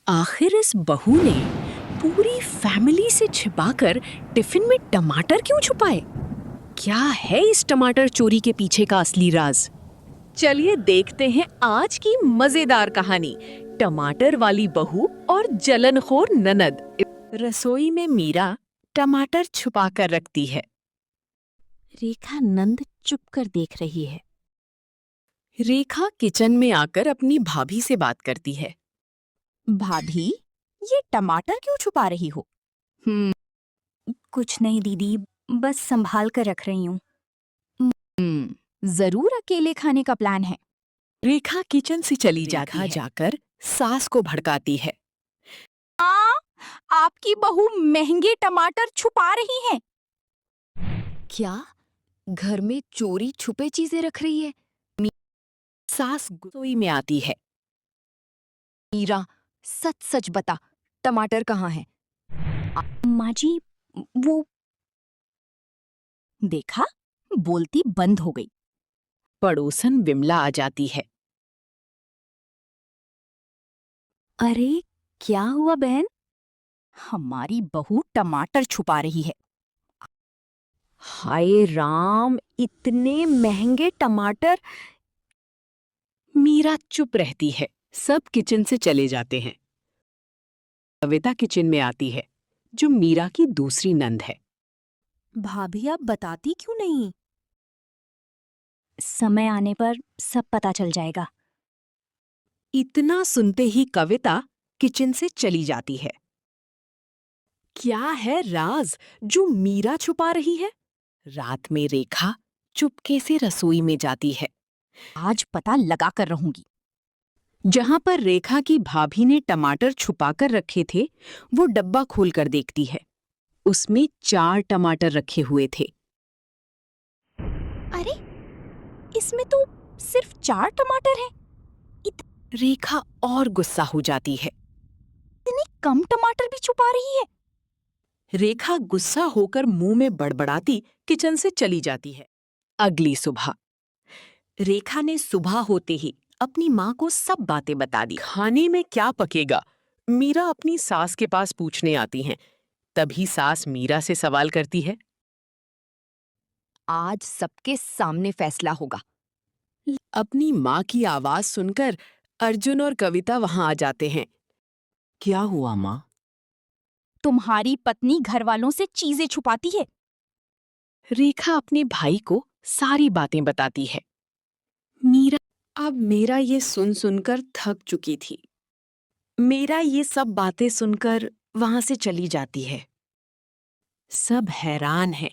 आखिर इस बहू ने पूरी फैमिली से छिपाकर टिफिन में टमाटर क्यों छुपाए? क्या है इस टमाटर चोरी के पीछे का असली राज? चलिए देखते हैं आज की मजेदार कहानी, टमाटर वाली बहू और जलनखोर ननद। रसोई में मीरा टमाटर छुपा कर रखती है। रेखा नंद चुप कर देख रही है। रेखा किचन में आकर अपनी भाभी से बात करती है। भाभी, ये टमाटर क्यों छुपा रही हो? कुछ नहीं दीदी, बस संभाल कर रख रही हूँ। जरूर अकेले खाने का प्लान है। रेखा किचन से चली जाती है, जाकर सास को भड़काती है। आपकी बहू महंगे टमाटर छुपा रही है। क्या घर में चोरी छुपे चीजें रख रही है? सास रसोई में आती है। मीरा, सच सच बता, टमाटर कहाँ है? माँ जी, वो देखा, बोलती बंद हो गई। पड़ोसन विमला आ जाती है। अरे क्या हुआ बहन? हमारी बहू टमाटर छुपा रही है। हाय राम, इतने महंगे टमाटर! मीरा चुप रहती है। सब किचन से चले जाते हैं। कविता किचन में आती है, जो मीरा की दूसरी नंद है। भाभी, आप बताती क्यों नहीं? समय आने पर सब पता चल जाएगा। इतना सुनते ही कविता किचन से चली जाती है। क्या है राज जो मीरा छुपा रही है? रात में रेखा चुपके से रसोई में जाती है। आज पता लगा कर रहूंगी। जहां पर रेखा की भाभी ने टमाटर छुपाकर रखे थे, वो डब्बा खोलकर देखती है। उसमें 4 टमाटर रखे हुए थे। अरे, इसमें तो सिर्फ 4 टमाटर हैं। रेखा और गुस्सा हो जाती है। इतने कम टमाटर भी छुपा रही है। रेखा गुस्सा होकर मुंह में बड़बड़ाती किचन से चली जाती है। अगली सुबह रेखा ने सुबह होते ही अपनी माँ को सब बातें बता दी। खाने में क्या पकेगा? मीरा अपनी सास के पास पूछने आती हैं। तभी सास मीरा से सवाल करती है। आज सबके सामने फैसला होगा। अपनी माँ की आवाज सुनकर अर्जुन और कविता वहां आ जाते हैं। क्या हुआ माँ? तुम्हारी पत्नी घर वालों से चीजें छुपाती है। रेखा अपने भाई को सारी बातें बताती है। मीरा अब मेरा ये सुन सुनकर थक चुकी थी। मेरा ये सब बातें सुनकर वहां से चली जाती है। सब हैरान हैं।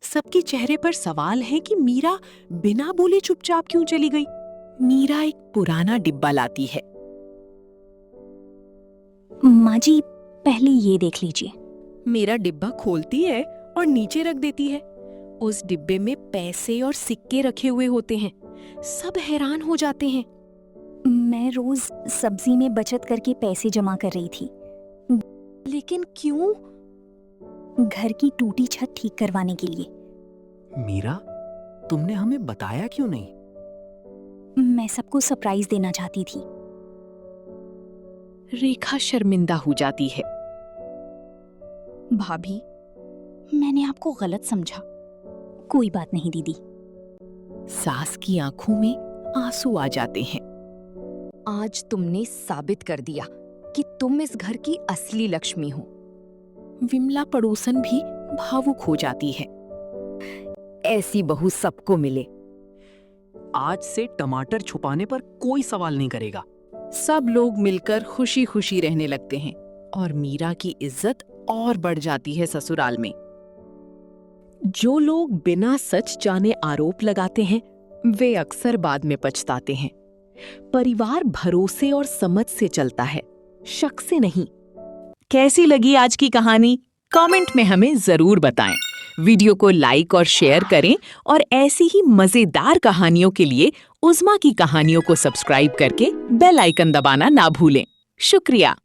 सबके चेहरे पर सवाल है कि मीरा बिना बोले चुपचाप क्यों चली गई। मीरा एक पुराना डिब्बा लाती है। माँ जी, पहले ये देख लीजिए। मेरा डिब्बा खोलती है और नीचे रख देती है। उस डिब्बे में पैसे और सिक्के रखे हुए होते हैं। सब हैरान हो जाते हैं। मैं रोज सब्जी में बचत करके पैसे जमा कर रही थी। लेकिन क्यों? घर की टूटी छत ठीक करवाने के लिए। मीरा, तुमने हमें बताया क्यों नहीं? मैं सबको सरप्राइज देना चाहती थी। रेखा शर्मिंदा हो जाती है। भाभी, मैंने आपको गलत समझा। कोई बात नहीं दीदी। सास की आंखों में आंसू आ जाते हैं। आज तुमने साबित कर दिया कि तुम इस घर की असली लक्ष्मी हो। विमला पड़ोसन भी भावुक हो जाती है। ऐसी बहू सबको मिले। आज से टमाटर छुपाने पर कोई सवाल नहीं करेगा। सब लोग मिलकर खुशी खुशी रहने लगते हैं और मीरा की इज्जत और बढ़ जाती है ससुराल में। जो लोग बिना सच जाने आरोप लगाते हैं, वे अक्सर बाद में पछताते हैं। परिवार भरोसे और समझ से चलता है, शक से नहीं। कैसी लगी आज की कहानी? कमेंट में हमें जरूर बताएं। वीडियो को लाइक और शेयर करें और ऐसी ही मजेदार कहानियों के लिए उज़्मा की कहानियों को सब्सक्राइब करके बेल आइकन दबाना ना भूलें। शुक्रिया।